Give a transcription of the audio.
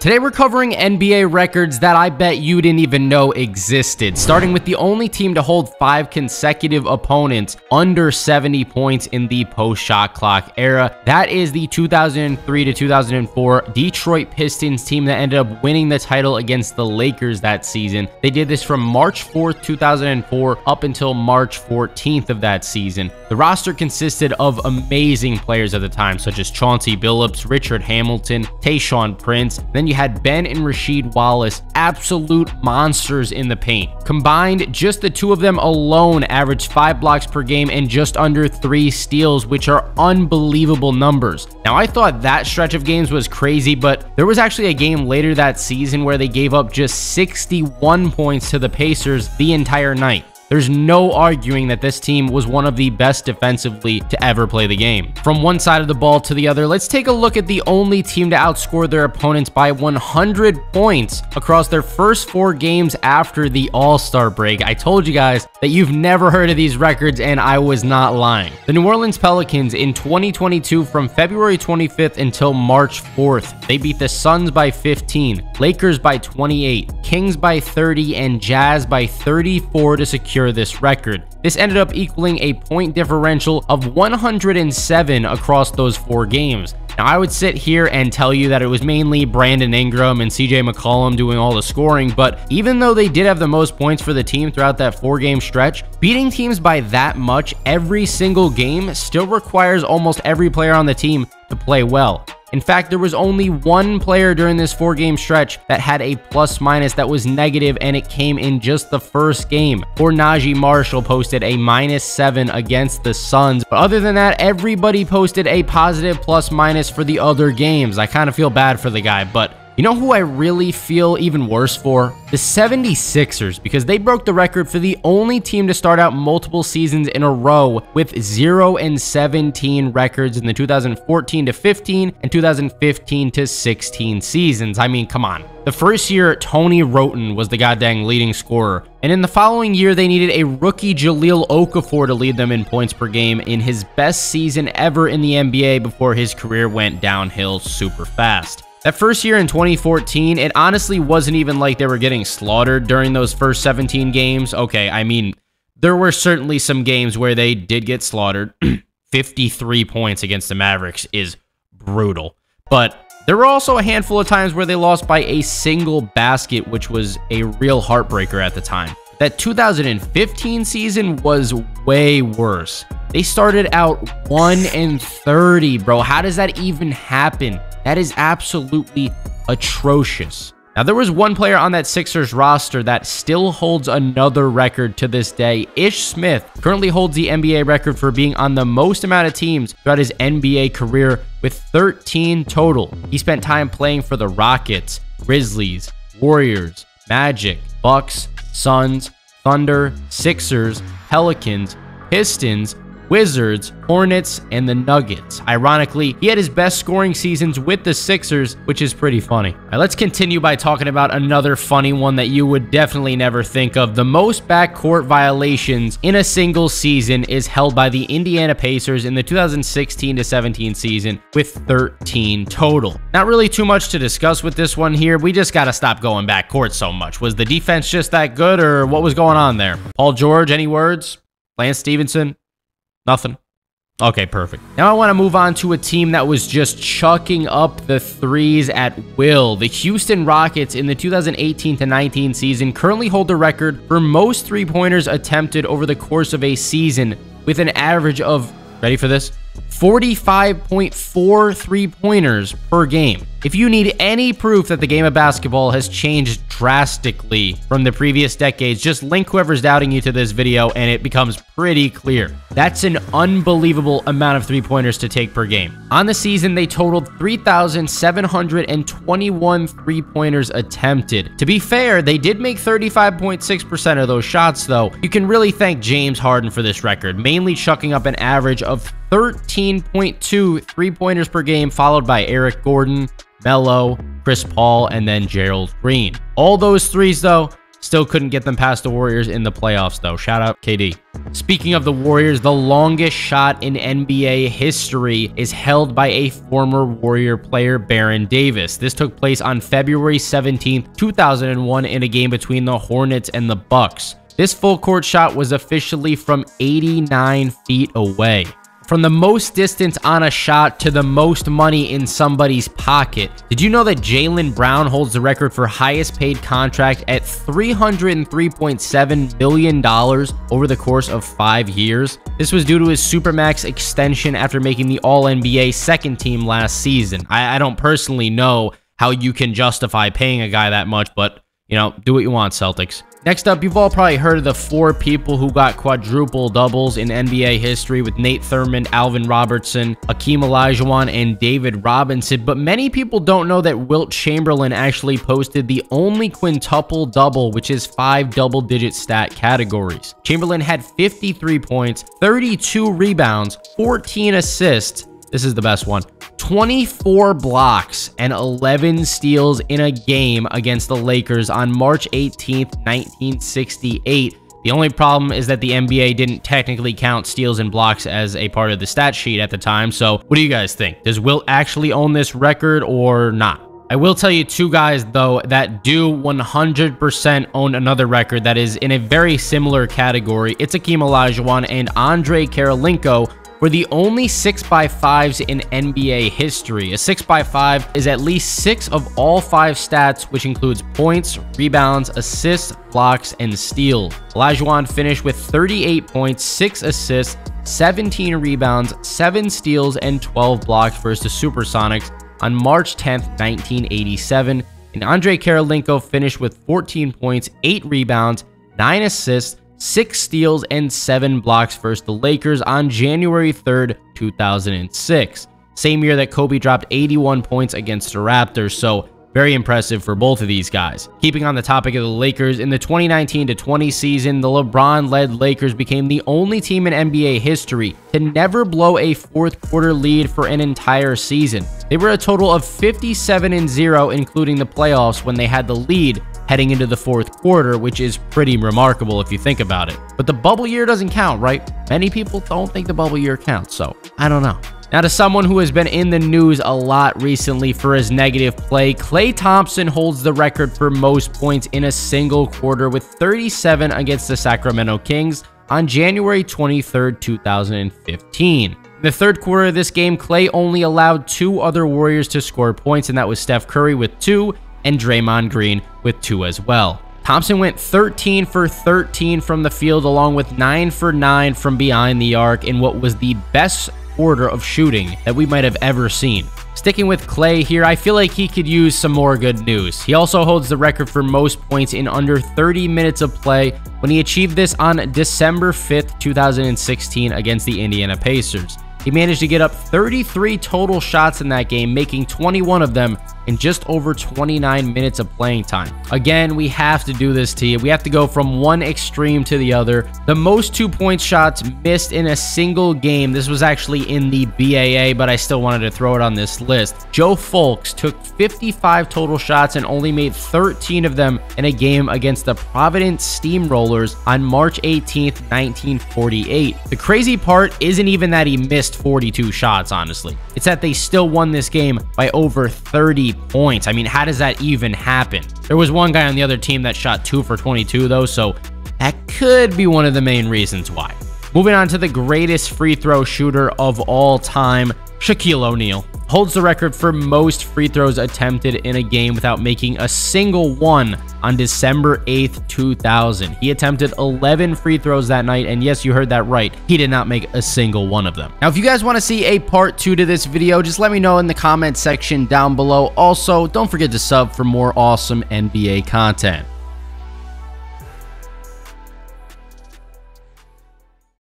Today we're covering NBA records that I bet you didn't even know existed, starting with the only team to hold 5 consecutive opponents under 70 points in the post-shot clock era. That is the 2003 to 2004 Detroit Pistons team that ended up winning the title against the Lakers that season. They did this from March 4th, 2004 up until March 14th of that season. The roster consisted of amazing players at the time, such as Chauncey Billups, Richard Hamilton, Tayshaun Prince. Then you had Ben and Rasheed Wallace, absolute monsters in the paint. Combined, just the two of them alone averaged 5 blocks per game and just under 3 steals, which are unbelievable numbers. Now, I thought that stretch of games was crazy, but there was actually a game later that season where they gave up just 61 points to the Pacers the entire night. There's no arguing that this team was one of the best defensively to ever play the game. From one side of the ball to the other, let's take a look at the only team to outscore their opponents by 100 points across their first 4 games after the All-Star break. I told you guys that you've never heard of these records, and I was not lying. The New Orleans Pelicans in 2022, from February 25th until March 4th, they beat the Suns by 15, Lakers by 28, Kings by 30, and Jazz by 34 to secure this record. This ended up equaling a point differential of 107 across those 4 games. Now, I would sit here and tell you that it was mainly Brandon Ingram and CJ McCollum doing all the scoring, but even though they did have the most points for the team throughout that 4-game stretch, beating teams by that much every single game still requires almost every player on the team to play well. In fact, there was only one player during this 4-game stretch that had a plus-minus that was negative, and it came in just the first game. Poor Najee Marshall posted a -7 against the Suns, but other than that, everybody posted a positive plus-minus for the other games. I kind of feel bad for the guy, but you know who I really feel even worse for? The 76ers, because they broke the record for the only team to start out multiple seasons in a row with 0-17 records in the 2014 to 15 and 2015 to 16 seasons. I mean, come on. The first year, Tony Wroten was the goddamn leading scorer, and in the following year, they needed a rookie Jahlil Okafor to lead them in points per game in his best season ever in the NBA before his career went downhill super fast. That first year in 2014, it honestly wasn't even like they were getting slaughtered during those first 17 games. Okay, I mean, there were certainly some games where they did get slaughtered. 53 points against the Mavericks is brutal. But there were also a handful of times where they lost by a single basket, which was a real heartbreaker at the time. That 2015 season was way worse. They started out 1-30, bro. How does that even happen? That is absolutely atrocious. Now, there was one player on that Sixers roster that still holds another record to this day. Ish Smith currently holds the NBA record for being on the most amount of teams throughout his NBA career with 13 total. He spent time playing for the Rockets, Grizzlies, Warriors, Magic, Bucks, Suns, Thunder, Sixers, Pelicans, Pistons, Wizards, Hornets, and the Nuggets. Ironically, he had his best scoring seasons with the Sixers, which is pretty funny. All right, let's continue by talking about another funny one that you would definitely never think of. The most backcourt violations in a single season is held by the Indiana Pacers in the 2016 to 17 season with 13 total. Not really too much to discuss with this one here. We just got to stop going backcourt so much. Was the defense just that good, or what was going on there? Paul George, any words? Lance Stevenson? Nothing. Okay, perfect. Now I want to move on to a team that was just chucking up the threes at will. The Houston Rockets in the 2018 to 19 season currently hold the record for most three-pointers attempted over the course of a season with an average of, ready for this, 45.4 three-pointers per game. If you need any proof that the game of basketball has changed drastically from the previous decades, just link whoever's doubting you to this video and it becomes pretty clear. That's an unbelievable amount of three-pointers to take per game. On the season, they totaled 3,721 three-pointers attempted. To be fair, they did make 35.6% of those shots, though. You can really thank James Harden for this record, mainly chucking up an average of 13.2 three-pointers per game, followed by Eric Gordon, Melo, Chris Paul, and then Gerald Green. All those threes, though, Still couldn't get them past the Warriors in the playoffs, though. Shout out KD. Speaking of the Warriors, the longest shot in NBA history is held by a former Warrior player, Baron Davis. This took place on February 17th, 2001 in a game between the Hornets and the Bucks. This full court shot was officially from 89 feet away. From the most distance on a shot to the most money in somebody's pocket. Did you know that Jaylen Brown holds the record for highest paid contract at $303.7 million over the course of 5 years? This was due to his Supermax extension after making the All-NBA second team last season. I don't personally know how you can justify paying a guy that much, but, you know, do what you want, Celtics. Next up, you've all probably heard of the 4 people who got quadruple doubles in NBA history with Nate Thurmond, Alvin Robertson, Hakeem Olajuwon, and David Robinson, but many people don't know that Wilt Chamberlain actually posted the only quintuple double, which is 5 double-digit stat categories. Chamberlain had 53 points, 32 rebounds, 14 assists, this is the best one, 24 blocks, and 11 steals in a game against the Lakers on March 18th, 1968. The only problem is that the NBA didn't technically count steals and blocks as a part of the stat sheet at the time. So what do you guys think? Does Wilt actually own this record or not? I will tell you 2 guys, though, that do 100% own another record that is in a very similar category. It's Hakeem Olajuwon and Andrei Karolinko, were the only 6x5s in NBA history. A 6x5 is at least 6 of all 5 stats, which includes points, rebounds, assists, blocks, and steals. Olajuwon finished with 38 points, 6 assists, 17 rebounds, 7 steals, and 12 blocks versus the Supersonics on March 10th, 1987. And Andrei Karolinko finished with 14 points, 8 rebounds, 9 assists, 6 steals, and 7 blocks versus the Lakers on January 3rd, 2006. Same year that Kobe dropped 81 points against the Raptors, so very impressive for both of these guys. Keeping on the topic of the Lakers, in the 2019-20 season, the LeBron-led Lakers became the only team in NBA history to never blow a fourth quarter lead for an entire season. They were a total of 57-0, including the playoffs, when they had the lead heading into the fourth quarter, which is pretty remarkable if you think about it. But the bubble year doesn't count, right? Many people don't think the bubble year counts, so I don't know. Now, to someone who has been in the news a lot recently for his negative play, Klay Thompson holds the record for most points in a single quarter with 37 against the Sacramento Kings on January 23rd, 2015. In the third quarter of this game, Klay only allowed 2 other Warriors to score points, and that was Steph Curry with 2 and Draymond Green with 2 as well. Thompson went 13 for 13 from the field, along with 9 for 9 from behind the arc in what was the best order of shooting that we might have ever seen. Sticking with Klay here, I feel like he could use some more good news. He also holds the record for most points in under 30 minutes of play when he achieved this on December 5th, 2016 against the Indiana Pacers. He managed to get up 33 total shots in that game, making 21 of them in just over 29 minutes of playing time. Again, we have to do this to you. We have to go from one extreme to the other. The most 2-point shots missed in a single game. This was actually in the BAA, but I still wanted to throw it on this list. Joe Fulks took 55 total shots and only made 13 of them in a game against the Providence Steamrollers on March 18th, 1948. The crazy part isn't even that he missed 42 shots, honestly. It's that they still won this game by over 30 points. I mean, how does that even happen? There was one guy on the other team that shot 2 for 22 though, so that could be one of the main reasons why. Moving on to the greatest free throw shooter of all time, Shaquille O'Neal holds the record for most free throws attempted in a game without making a single one on December 8th, 2000. He attempted 11 free throws that night, and yes, you heard that right. He did not make a single one of them. Now, if you guys want to see a part 2 to this video, just let me know in the comment section down below. Also, don't forget to sub for more awesome NBA content.